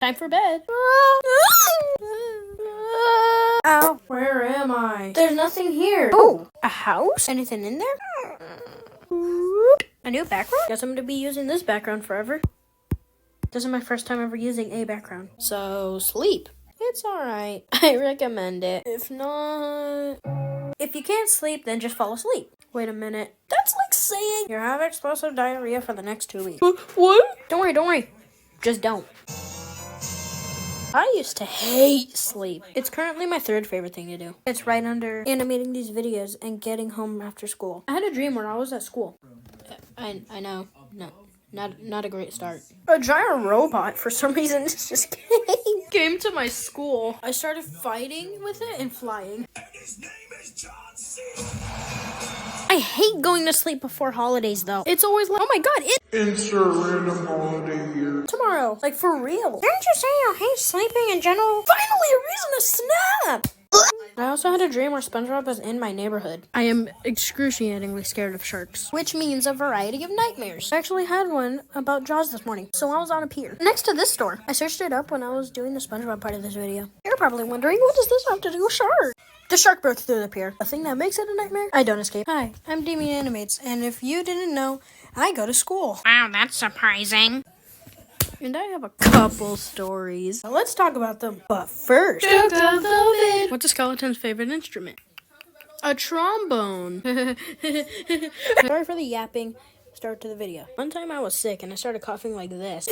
Time for bed. Ow, where am I? There's nothing here. Oh, a house? Anything in there? A new background? Guess I'm gonna be using this background forever. This is my first time ever using a background. So, sleep. It's alright. I recommend it. If not... If you can't sleep, then just fall asleep. Wait a minute. That's like saying you're having explosive diarrhea for the next 2 weeks. What? Don't worry. Just don't. I used to hate sleep. It's currently my third favorite thing to do. It's right under animating these videos and getting home after school. I had a dream where I was at school. I know. No. Not a great start. A giant robot, for some reason, just came to my school. I started fighting with it and flying. And his name is John C. I hate going to sleep before holidays, though. It's always like, oh my god, insert random holiday here. Tomorrow. Like, for real. Aren't you saying I hate sleeping in general? Finally, a reason to snap! I also had a dream where SpongeBob was in my neighborhood. I am excruciatingly scared of sharks, which means a variety of nightmares. I actually had one about Jaws this morning, so I was on a pier next to this store. I searched it up when I was doing the SpongeBob part of this video. You're probably wondering, what does this have to do with sharks? The shark broke through the pier. The thing that makes it a nightmare? I don't escape. Hi, I'm Damien Animates, and if you didn't know, I go to school. Wow, that's surprising. And I have a couple stories. Now let's talk about them. But first, what's a skeleton's favorite instrument? A trombone. Sorry for the yapping start to the video. One time I was sick and I started coughing like this.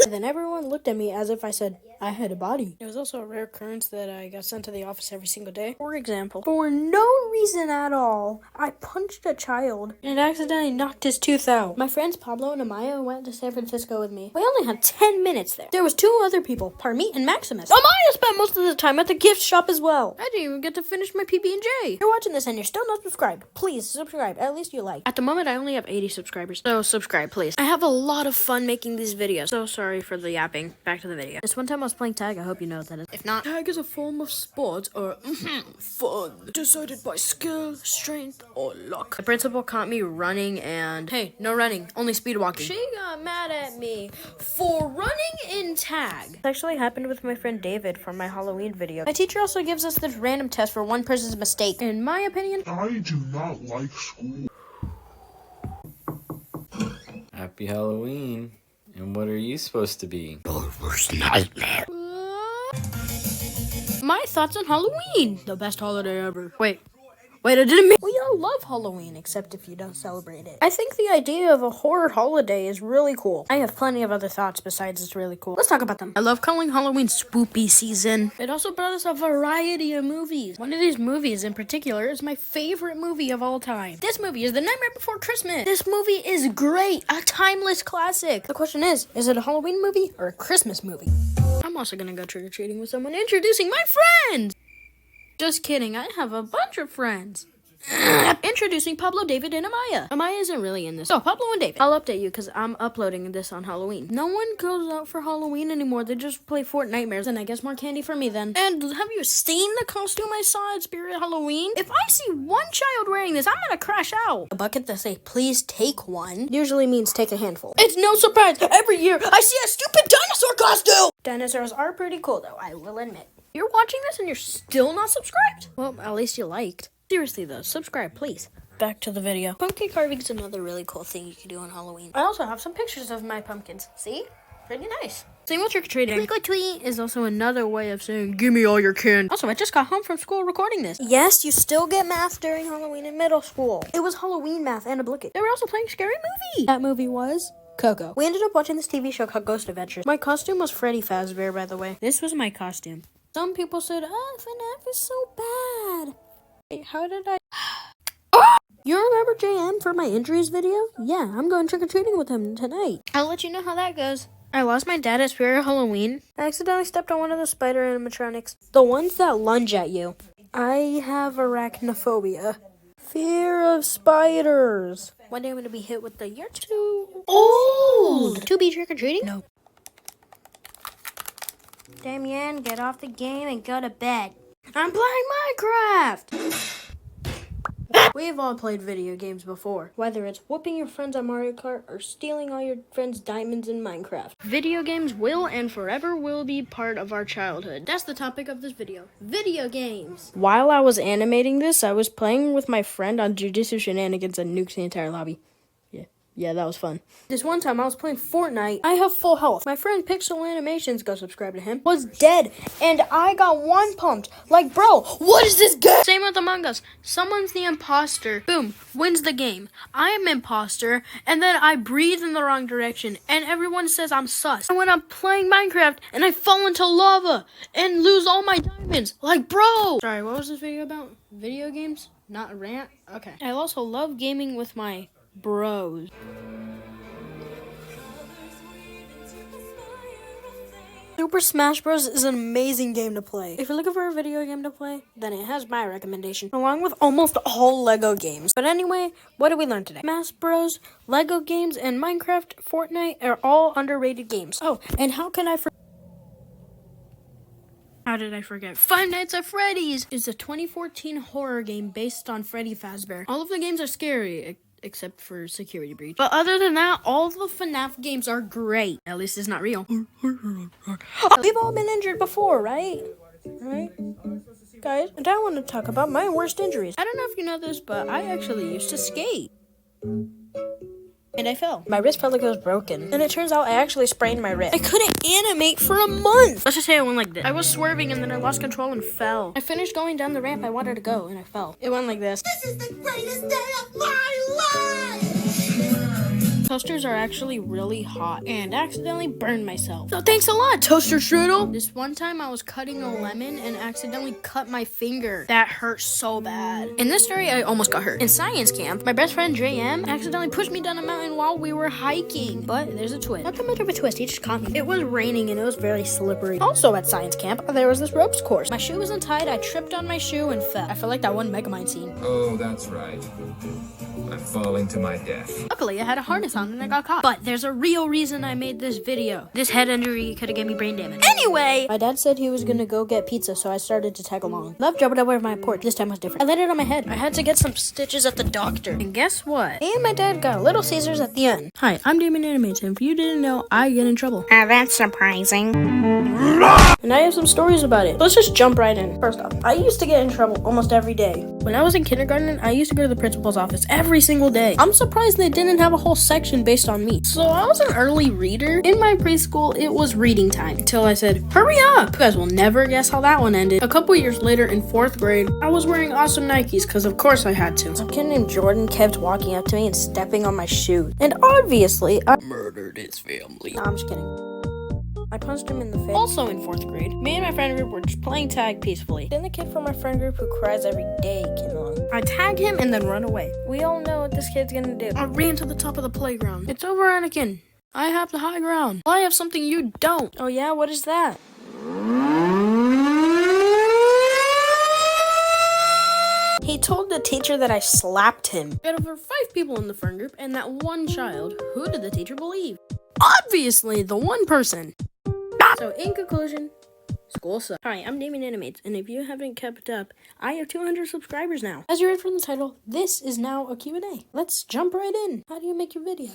And then everyone looked at me as if I said, I had a body. It was also a rare occurrence that I got sent to the office every single day. For example, for no reason at all, I punched a child and accidentally knocked his tooth out. My friends Pablo and Amaya went to San Francisco with me. We only had 10 minutes there. There was 2 other people, Parmeet and Maximus. Amaya spent most of the time at the gift shop as well. I didn't even get to finish my PB&J. If you're watching this and you're still not subscribed, please subscribe. At least you like. At the moment, I only have 80 subscribers, so subscribe, please. I have a lot of fun making these videos. So sorry for the yapping. Back to the video. This one time I was playing tag. I hope you know what that is. If not, tag is a form of sport or fun decided by skill, strength, or luck. The principal caught me running and hey, no running, only speed walking. She got mad at me for running in tag. This actually happened with my friend David from my Halloween video. My teacher also gives us this random test for one person's mistake. In my opinion, I do not like school. Happy Halloween. And what are you supposed to be? Your worst nightmare. My thoughts on Halloween. The best holiday ever. Wait, I didn't mean... We all love Halloween, except if you don't celebrate it. I think the idea of a horror holiday is really cool. I have plenty of other thoughts besides it's really cool. Let's talk about them. I love calling Halloween spoopy season. It also brought us a variety of movies. One of these movies in particular is my favorite movie of all time. This movie is The Nightmare Before Christmas. This movie is great. A timeless classic. The question is it a Halloween movie or a Christmas movie? I'm also gonna go trick-or-treating with someone introducing my friends. Just kidding, I have a bunch of friends. Introducing Pablo, David, and Amaya. Amaya isn't really in this. So, Pablo and David. I'll update you because I'm uploading this on Halloween. No one goes out for Halloween anymore. They just play Fortnitemares, and I guess more candy for me then. And have you seen the costume I saw at Spirit Halloween? If I see one child wearing this, I'm gonna crash out. A bucket that say, please take one, usually means take a handful. It's no surprise. Every year, I see a stupid dinosaur costume. Dinosaurs are pretty cool, though, I will admit. You're watching this and you're still not subscribed? Well, at least you liked. Seriously though, subscribe please. Back to the video. Pumpkin carving is another really cool thing you can do on Halloween. I also have some pictures of my pumpkins. See? Pretty nice. Same with trick-or-treating. Trick or treat is also another way of saying, give me all your candy. Also, I just got home from school recording this. Yes, you still get math during Halloween in middle school. It was Halloween math and obligate. They were also playing Scary Movie. That movie was Coco. We ended up watching this TV show called Ghost Adventures. My costume was Freddy Fazbear, by the way. This was my costume. Some people said, FNF is so bad. Wait, how did I... You remember JM for my injuries video? Yeah, I'm going trick-or-treating with him tonight. I'll let you know how that goes. I lost my dad at Spirit Halloween. I accidentally stepped on one of the spider animatronics. The ones that lunge at you. I have arachnophobia. Fear of spiders. One day I'm going to be hit with the, you're too old to be trick-or-treating? No. Damien, get off the game and go to bed. I'm playing Minecraft! We've all played video games before, whether it's whooping your friends on Mario Kart or stealing all your friends' diamonds in Minecraft. Video games will and forever will be part of our childhood. That's the topic of this video. Video games! While I was animating this, I was playing with my friend on Jujutsu Shenanigans and nuked the entire lobby. Yeah, that was fun. This one time I was playing Fortnite. I have full health. My friend Pixel Animations, go subscribe to him, was dead. And I got one pumped. Like, bro, what is this game? Same with Among Us. Someone's the imposter. Boom, wins the game. I am imposter. And then I breathe in the wrong direction. And everyone says I'm sus. And when I'm playing Minecraft and I fall into lava and lose all my diamonds. Like, bro. Sorry, what was this video about? Video games? Not a rant? Okay. I also love gaming with my bros. Super Smash Bros. Is an amazing game to play. If you're looking for a video game to play, then it has my recommendation, along with almost all Lego games. But anyway, what did we learn today? Smash Bros., Lego games, and Minecraft, Fortnite are all underrated games. Oh, and how did I forget? Five Nights at Freddy's is a 2014 horror game based on Freddy Fazbear. All of the games are scary, except for Security Breach. But other than that, all the FNAF games are great. At least it's not real. We've all been injured before, right? Right? Guys, and I want to talk about my worst injuries. I don't know if you know this, but I actually used to skate. And I fell. My wrist felt like it was broken. And it turns out I actually sprained my wrist. I couldn't animate for a month. Let's just say it went like this. I was swerving and then I lost control and fell. I finished going down the ramp I wanted to go and I fell. It went like this. This is the greatest day of my life! Toasters are actually really hot and accidentally burned myself. So thanks a lot, Toaster Strudel. This one time I was cutting a lemon and accidentally cut my finger. That hurt so bad. In this story, I almost got hurt. In science camp, my best friend JM accidentally pushed me down a mountain while we were hiking. But there's a twist. Not that much of a twist, he just caught me. It was raining and it was very slippery. Also at science camp, there was this ropes course. My shoe was untied, I tripped on my shoe and fell. I felt like that one Megamind scene. Oh, that's right. I'm falling to my death. Luckily, I had a harness on and I got caught. But there's a real reason I made this video. This head injury could have given me brain damage. Anyway! My dad said he was gonna go get pizza, so I started to tag along. Love jumping over my porch. This time was different. I landed on my head. I had to get some stitches at the doctor. And guess what? Me and my dad got Little Caesars at the end. Hi, I'm Damon Animates, and if you didn't know, I get in trouble. That's surprising. And I have some stories about it. Let's just jump right in. First off, I used to get in trouble almost every day. When I was in kindergarten, I used to go to the principal's office every single day. I'm surprised they didn't have a whole section based on me. So I was an early reader. In my preschool, it was reading time until I said, hurry up! You guys will never guess how that one ended. A couple years later in 4th grade, I was wearing awesome Nikes because of course I had to. Some kid named Jordan kept walking up to me and stepping on my shoe. And obviously, I murdered his family. No, I'm just kidding. I punched him in the face. Also in 4th grade, me and my friend group were just playing tag peacefully. Then the kid from my friend group who cries every day came along. I tag him and then run away. We all know what this kid's gonna do. I ran to the top of the playground. It's over, Anakin. I have the high ground. Well, I have something you don't. Oh yeah, what is that? He told the teacher that I slapped him. We had over 5 people in the friend group and that one child. Who did the teacher believe? Obviously, the one person. So, in conclusion, school sucks. Hi, I'm Damien Animates, and if you haven't kept up, I have 200 subscribers now. As you read from the title, this is now a Q&A. Let's jump right in. How do you make your video?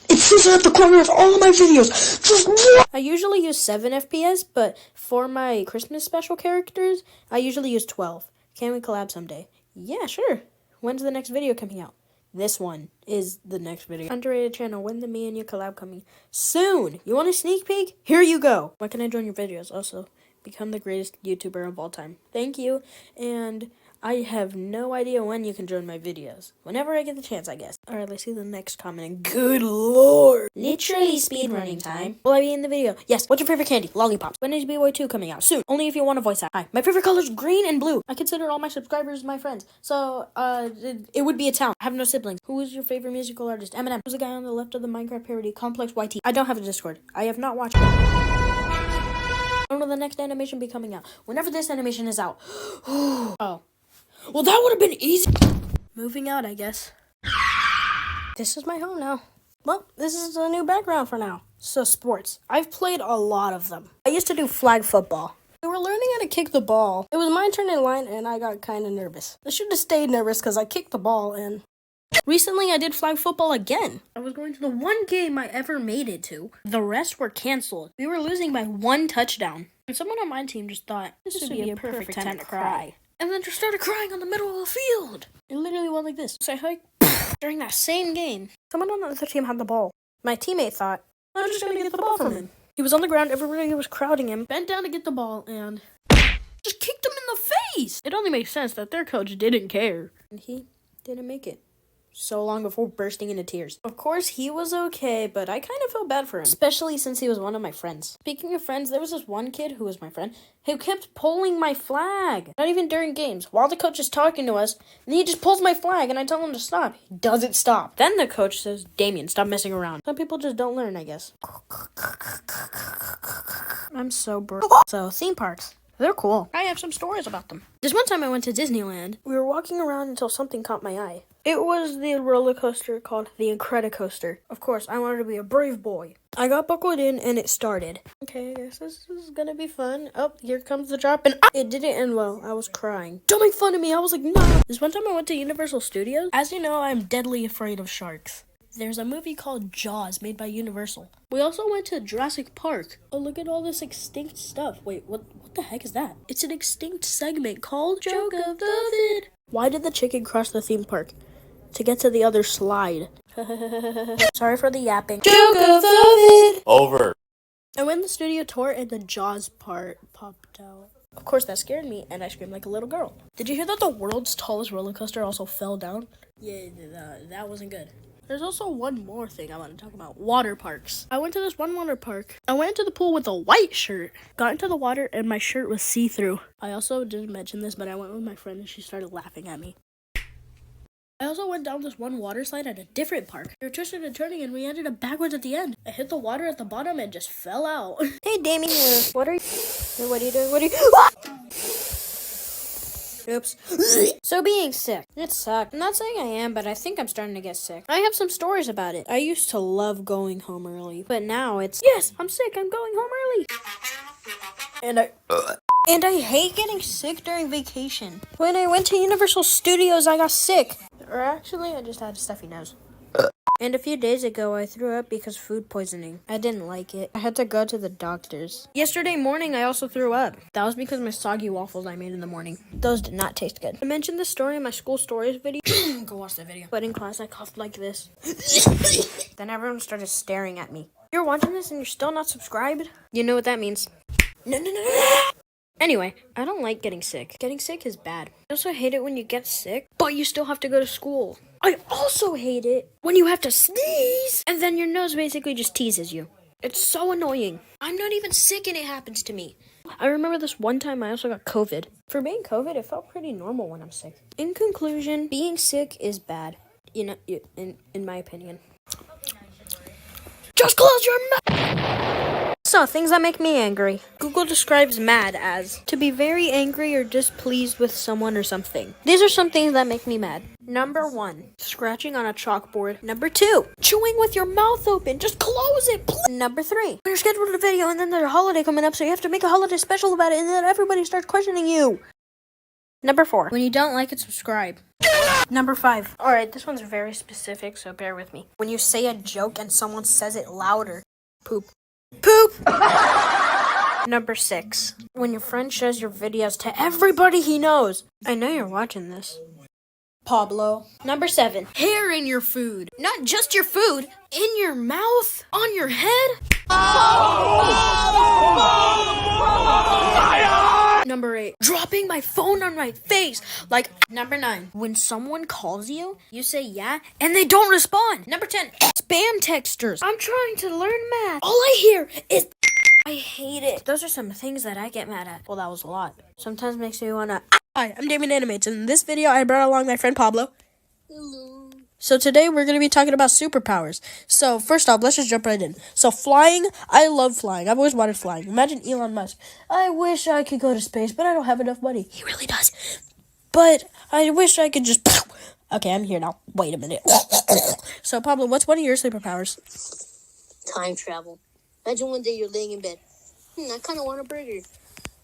It says at the corner of all of my videos. Just what? I usually use 7 FPS, but for my Christmas special characters, I usually use 12. Can we collab someday? Yeah, sure. When's the next video coming out? This one is the next video. Underrated channel, when the me and you collab coming soon. You want a sneak peek? Here you go. Why can I join your videos? Also, become the greatest YouTuber of all time. Thank you. And I have no idea when you can join my videos. Whenever I get the chance, I guess. Alright, let's see the next comment. And good lord. Literally speedrunning time. Will I be in the video? Yes. What's your favorite candy? Lollipops. When is B-Boy 2 coming out? Soon. Only if you want a voice act. Hi. My favorite color is green and blue. I consider all my subscribers my friends. So, it would be a town. I have no siblings. Who is your favorite musical artist? Eminem. Who's the guy on the left of the Minecraft parody? Complex YT. I don't have a Discord. I have not watched it. When will the next animation be coming out? Whenever this animation is out. Oh. Well, that would have been easy. Moving out, I guess. This is my home now. Well, this is a new background for now. So, sports. I've played a lot of them. I used to do flag football. We were learning how to kick the ball. It was my turn in line, and I got kind of nervous. I should have stayed nervous because I kicked the ball, and recently I did flag football again. I was going to the one game I ever made it to. The rest were canceled. We were losing by 1 touchdown. And someone on my team just thought, this would be a perfect time to cry. And then just started crying on the middle of the field. It literally went like this. So I during that same game, someone on the other team had the ball. My teammate thought, I'm just going to get the ball from him. He was on the ground, everybody was crowding him, bent down to get the ball, and just kicked him in the face. It only makes sense that their coach didn't care. And he didn't make it. So long before bursting into tears. Of course, he was okay, but I kind of felt bad for him, especially since he was one of my friends. Speaking of friends, there was this one kid who was my friend who kept pulling my flag. Not even during games. While the coach is talking to us, and he just pulls my flag, and I tell him to stop. He doesn't stop. Then the coach says, Damien, stop messing around. Some people just don't learn, I guess. I'm so broke. So, theme parks. They're cool. I have some stories about them. This one time I went to Disneyland. We were walking around until something caught my eye. It was the roller coaster called the Incredicoaster. Of course, I wanted to be a brave boy. I got buckled in and it started. Okay, I guess this is gonna be fun. Oh, here comes the drop and it didn't end well. I was crying. Don't make fun of me. I was like, no. This one time I went to Universal Studios. As you know, I'm deadly afraid of sharks. There's a movie called Jaws made by Universal. We also went to Jurassic Park. Oh, look at all this extinct stuff. Wait, what the heck is that? It's an extinct segment called Joke of the Vid. Why did the chicken cross the theme park? To get to the other slide. Sorry for the yapping. Joke of the Vid. Over. I went in the studio tour and the Jaws part popped out. Of course, that scared me, and I screamed like a little girl. Did you hear that the world's tallest roller coaster also fell down? Yeah, that wasn't good. There's also one more thing I want to talk about. Water parks. I went to this one water park. I went into the pool with a white shirt. Got into the water and my shirt was see-through. I also didn't mention this, but I went with my friend and she started laughing at me. I also went down this one water slide at a different park. We were twisting and turning and we ended up backwards at the end. I hit the water at the bottom and just fell out. Hey, Damien, what are you doing? Oops. So being sick. It sucked. I'm not saying I am, but I think I'm starting to get sick. I have some stories about it. I used to love going home early, but now it's, yes, I'm sick. I'm going home early. And I hate getting sick during vacation. When I went to Universal Studios, I got sick. Or actually, I just had a stuffy nose. And a few days ago, I threw up because of food poisoning. I didn't like it. I had to go to the doctors. Yesterday morning, I also threw up. That was because my soggy waffles I made in the morning. Those did not taste good. I mentioned this story in my school stories video. Go watch that video. But in class, I coughed like this. Then everyone started staring at me. You're watching this and you're still not subscribed? You know what that means. No. Anyway, I don't like getting sick. Getting sick is bad. I also hate it when you get sick, but you still have to go to school. I also hate it when you have to sneeze, and then your nose basically just teases you. It's so annoying. I'm not even sick and it happens to me. I remember this one time I also got COVID. For being COVID, it felt pretty normal when I'm sick. In conclusion, being sick is bad. You know, in my opinion. Just close your mouth! So, things that make me angry. Google describes mad as to be very angry or displeased with someone or something. These are some things that make me mad. Number 1, scratching on a chalkboard. Number 2, chewing with your mouth open. Just close it, please. Number 3, when you're scheduled a video and then there's a holiday coming up, so you have to make a holiday special about it, and then everybody starts questioning you. Number 4, when you don't like it, subscribe. Number 5. Alright, this one's very specific, so bear with me. When you say a joke and someone says it louder. Poop. Number 6. When your friend shows your videos to everybody he knows. I know you're watching this. Pablo. Number 7. Hair in your food. Not just your food. In your mouth. On your head. Number 8. Dropping my phone on my face. Like, number 9. When someone calls you, you say yeah, and they don't respond. Number 10. Spam texters. I'm trying to learn math. All I hear is I hate it. Those are some things that I get mad at. Well, that was a lot. Sometimes makes me wanna. Hi, I'm Damien Animates, and in this video, I brought along my friend Pablo. Hello. So today, we're gonna be talking about superpowers. So first off, let's just jump right in. So flying, I love flying. I've always wanted flying. Imagine Elon Musk. I wish I could go to space, but I don't have enough money. He really does. But I wish I could just. Okay, I'm here now. Wait a minute. So Pablo, what's one of your superpowers? Time travel. Imagine one day you're laying in bed. I kind of want a burger.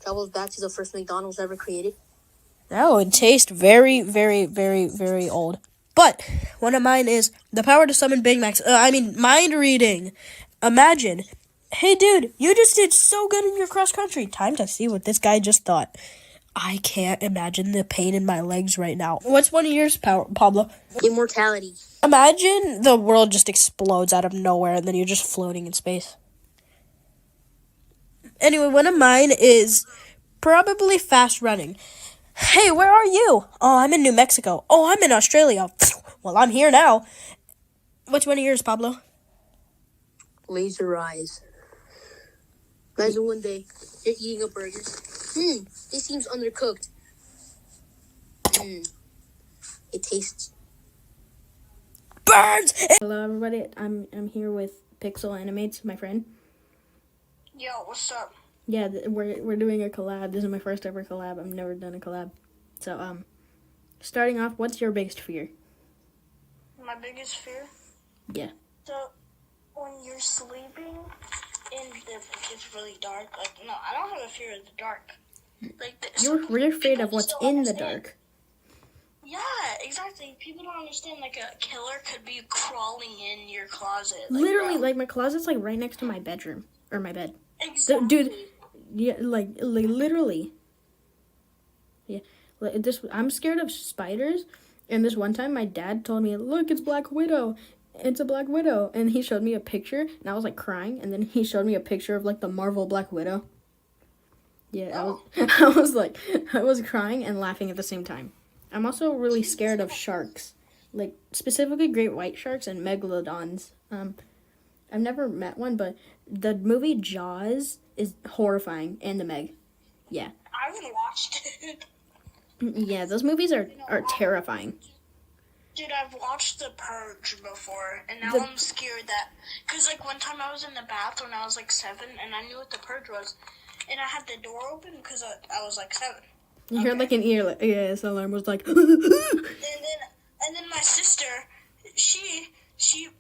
travels back to the first McDonald's ever created? That would taste very, very, very, very old. But one of mine is the power to summon Big Macs. Mind reading. Imagine, hey dude, you just did so good in your cross country. Time to see what this guy just thought. I can't imagine the pain in my legs right now. What's one of yours, Pablo? Immortality. Imagine the world just explodes out of nowhere and then you're just floating in space. Anyway, one of mine is probably fast running. Hey, where are you? Oh, I'm in New Mexico. Oh, I'm in Australia. Well, I'm here now. What's one of yours, Pablo? Laser eyes. Imagine one day you're eating a burger. This seems undercooked. It tastes. Burns! Hello everybody, I'm here with Pixel Animates, my friend. Yo, what's up? Yeah, we're doing a collab. This is my first ever collab. I've never done a collab. So starting off, what's your biggest fear? My biggest fear? Yeah. So, when you're sleeping and it gets really dark, no, I don't have a fear of the dark. We're afraid of what's in the dark. Yeah, exactly. People don't understand, a killer could be crawling in your closet. Literally, my closet's right next to my bedroom or my bed. Exactly. Dude, yeah, literally. Yeah, I'm scared of spiders, and this one time my dad told me, "Look, it's Black Widow. It's a Black Widow," and he showed me a picture, and I was crying, and then he showed me a picture of the Marvel Black Widow. Yeah, I was crying and laughing at the same time. I'm also really scared of sharks, specifically great white sharks and megalodons. I've never met one, but the movie Jaws is horrifying, and the Meg. Yeah. I haven't watched it. Yeah, those movies are terrifying. Dude, I've watched The Purge before, and now I'm scared that... Because, one time I was in the bath when I was, 7, and I knew what The Purge was, and I had the door open because I was, 7. You heard, an ear, yes, alarm was And then my sister, she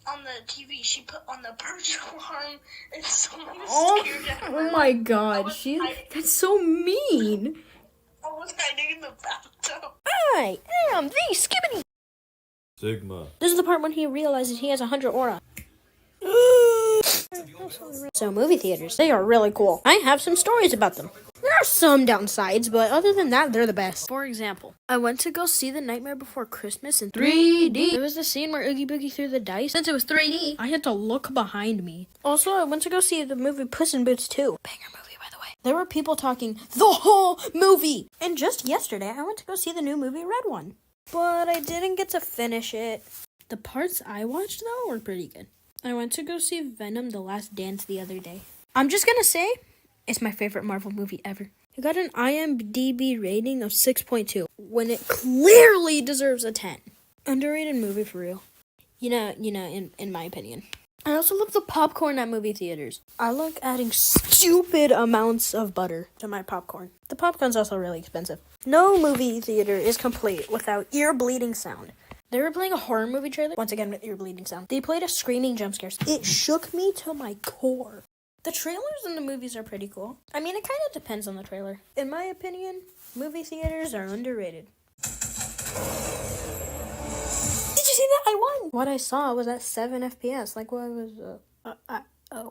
on the TV, she put on the Purge alarm, and someone was scared at her. Oh my god, that's so mean. I was hiding in the bathtub. I am the Skibbity. Sigma. This is the part when he realizes he has 100 aura. So movie theaters, they are really cool. I have some stories about them. There are some downsides, but other than that, they're the best. For example, I went to go see The Nightmare Before Christmas in 3D. There was the scene where Oogie Boogie threw the dice. Since it was 3D, I had to look behind me. Also, I went to go see the movie Puss in Boots 2. Banger movie, by the way. There were people talking the whole movie. And just yesterday, I went to go see the new movie Red One. But I didn't get to finish it. The parts I watched, though, were pretty good. I went to go see Venom: The Last Dance the other day. I'm just gonna say, it's my favorite Marvel movie ever. It got an IMDb rating of 6.2, when it clearly deserves a 10. Underrated movie for real. In my opinion. I also love the popcorn at movie theaters. I like adding stupid amounts of butter to my popcorn. The popcorn's also really expensive. No movie theater is complete without ear-bleeding sound. They were playing a horror movie trailer, once again with ear-bleeding sound. They played a screaming jump scare. It shook me to my core. The trailers in the movies are pretty cool. It kind of depends on the trailer. In my opinion, movie theaters are underrated. Did you see that? I won! What I saw was at 7 FPS.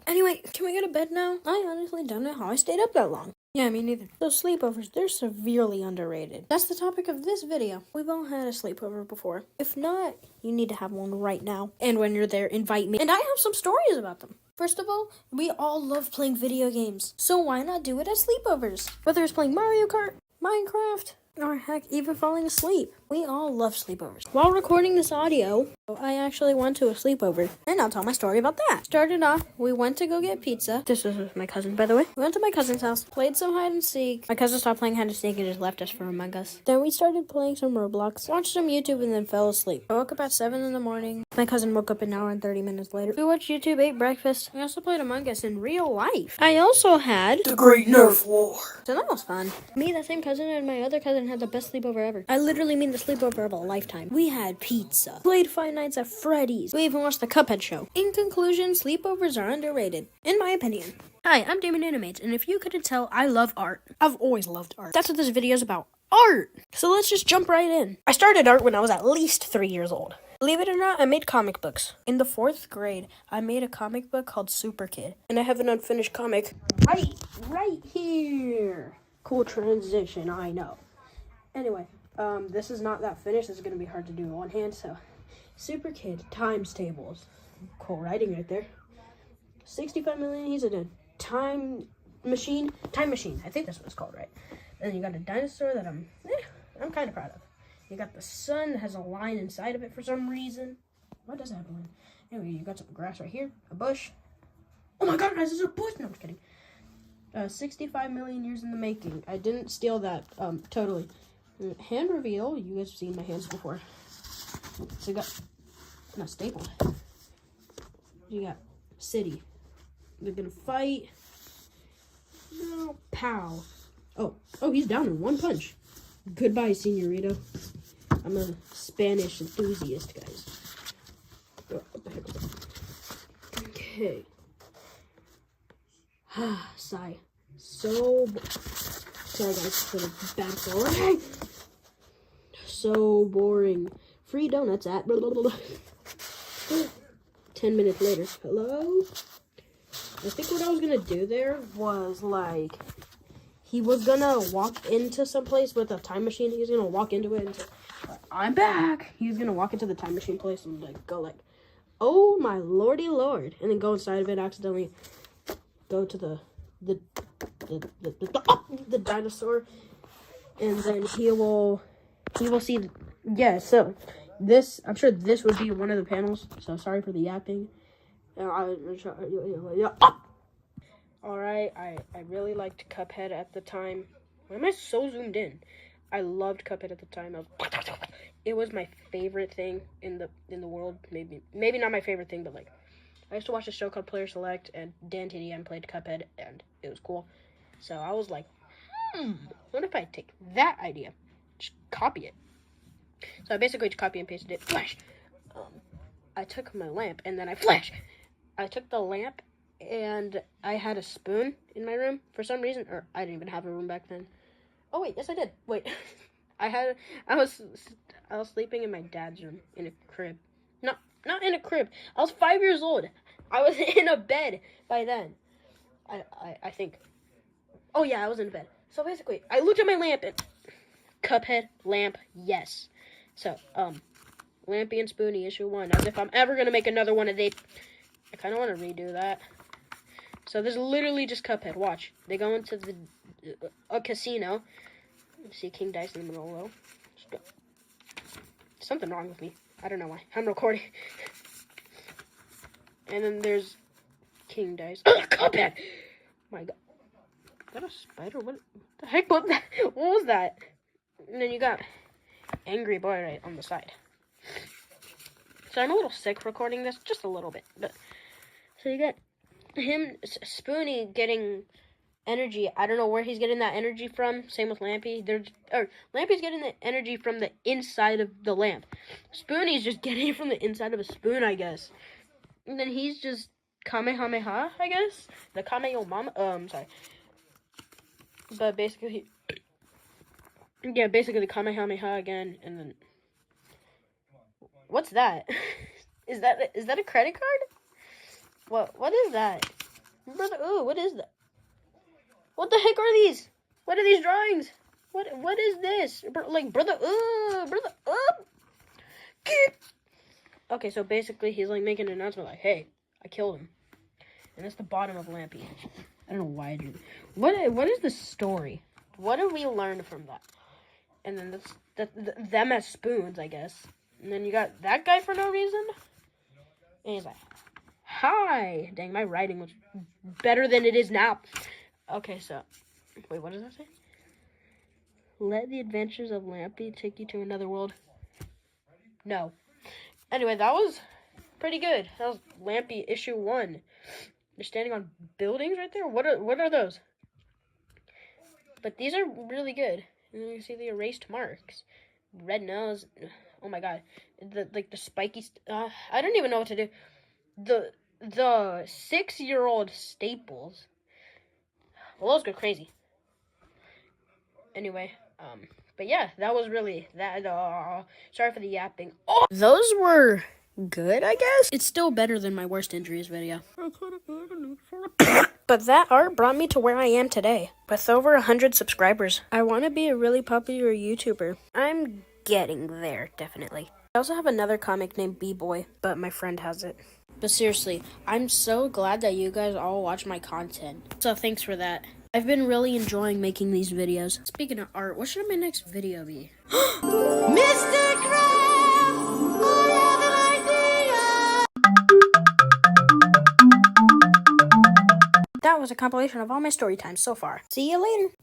Anyway, can we go to bed now? I honestly don't know how I stayed up that long. Yeah, me neither. Those sleepovers, they're severely underrated. That's the topic of this video. We've all had a sleepover before. If not, you need to have one right now. And when you're there, invite me. And I have some stories about them. First of all, we all love playing video games. So why not do it at sleepovers? Whether it's playing Mario Kart, Minecraft, or heck, even falling asleep. We all love sleepovers. While recording this audio, I actually went to a sleepover, and I'll tell my story about that. Started off, we went to go get pizza. This was with my cousin, by the way. We went to my cousin's house, played some hide and seek. My cousin stopped playing hide and seek and just left us for Among Us. Then we started playing some Roblox, watched some YouTube, and then fell asleep. I woke up at 7 in the morning. My cousin woke up an hour and 30 minutes later. We watched YouTube, ate breakfast. We also played Among Us in real life. I also had The Great Nerf War. So that was fun. Me, that same cousin, and my other cousin had the best sleepover ever. I literally mean the the sleepover of a lifetime. We had pizza, played Five Nights at Freddy's. We even watched the Cuphead show. In conclusion, sleepovers are underrated, in my opinion. Hi, I'm Damon Animates, and if you couldn't tell, I love art. I've always loved art. That's what this video is about. Art! So let's just jump right in. I started art when I was at least 3 years old. Believe it or not, I made comic books. In the 4th grade, I made a comic book called Super Kid. And I have an unfinished comic right here. Cool transition, I know. Anyway, this is not that finished. This is going to be hard to do in one hand, so. Super Kid, times tables. Cool writing right there. 65 million, he's in a time machine. I think that's what it's called, right? And you got a dinosaur that I'm kind of proud of. You got the sun that has a line inside of it for some reason. Why does it have a line? Anyway, you got some grass right here, a bush. Oh my god, guys, there's a bush! No, I'm just kidding. 65 million years in the making. I didn't steal that, totally. Hand reveal. You guys have seen my hands before. So you got, not stapled. You got city. They're gonna fight. No, pow. Oh, he's down in one punch. Goodbye, senorito. I'm a Spanish enthusiast, guys. Oh, what the heck was that? Okay. Sigh. Sorry, guys, for the background. So boring. Free donuts at 10 minutes later. Hello? I think what I was gonna do there was like, he was gonna walk into some place with a time machine. He was gonna walk into it and say, I'm back. He was gonna walk into the time machine place and like go like, oh my lordy lord, and then go inside of it, accidentally go to the dinosaur, and then he will see. Yeah, so this, I'm sure this would be one of the panels. So sorry for the yapping. Alright, I really liked Cuphead at the time. Why am I so zoomed in? I loved Cuphead at the time. It was my favorite thing in the world. Maybe not my favorite thing, but like, I used to watch a show called Player Select, and Dan TDM played Cuphead, and it was cool. So I was like, what if I take that idea, just copy it? So I basically just copy and pasted it. Flash. I took my lamp, and then I flash. I took the lamp, and I had a spoon in my room for some reason, or I didn't even have a room back then. Oh wait, yes I did. Wait, I was sleeping in my dad's room in a crib. Not in a crib. I was 5 years old. I was in a bed by then. I think. Oh yeah, I was in bed. So basically, I looked at my lamp and Cuphead lamp, yes. So Lampy and Spoony issue 1. As if I'm ever gonna make another one of these. I kind of want to redo that. So this is literally just Cuphead. Watch. They go into a casino. You see King Dice in the middle row. Something wrong with me. I don't know why. I'm recording. And then there's King Dice. Cuphead! My god. Is that a spider? What the heck? What was that? And then you got Angry Boy right on the side. So I'm a little sick recording this. Just a little bit. But so you got him, Spoony, getting energy. I don't know where he's getting that energy from. Same with Lampy. Lampy's getting the energy from the inside of the lamp. Spoony's just getting it from the inside of a spoon, I guess. And then he's just Kamehameha, I guess. The Kameyomama. Sorry. But basically, basically the Kamehameha again, and then what's that? Is that a credit card? What is that? Brother, ooh, what is that? What the heck are these? What are these drawings? What is this? Brother, Okay, so basically he's like making an announcement like, hey, I killed him. And that's the bottom of Lampy. I don't know why I do that. What is the story? What have we learned from that? And then them as spoons, I guess. And then you got that guy for no reason. And he's like, hi. Dang, my writing was better than it is now. Okay, so, wait, what does that say? Let the adventures of Lampy take you to another world. No. Anyway, that was pretty good. That was Lampy issue 1. They're standing on buildings right there. What are those? But these are really good. And then you see the erased marks. red nose. Oh my god, the spiky. I don't even know what to do. The 6-year-old Staples. Well, those go crazy. Anyway, but yeah, that was really that. Sorry for the yapping. Oh, those were good, I guess. It's still better than my worst injuries video. But that art brought me to where I am today, with over 100 subscribers. I want to be a really popular YouTuber. I'm getting there, definitely. I also have another comic named B-Boy, but my friend has it. But seriously, I'm so glad that you guys all watch my content. So thanks for that. I've been really enjoying making these videos. Speaking of art, what should my next video be? Mr. Krabs, I have an idea. That was a compilation of all my story times so far. See you later.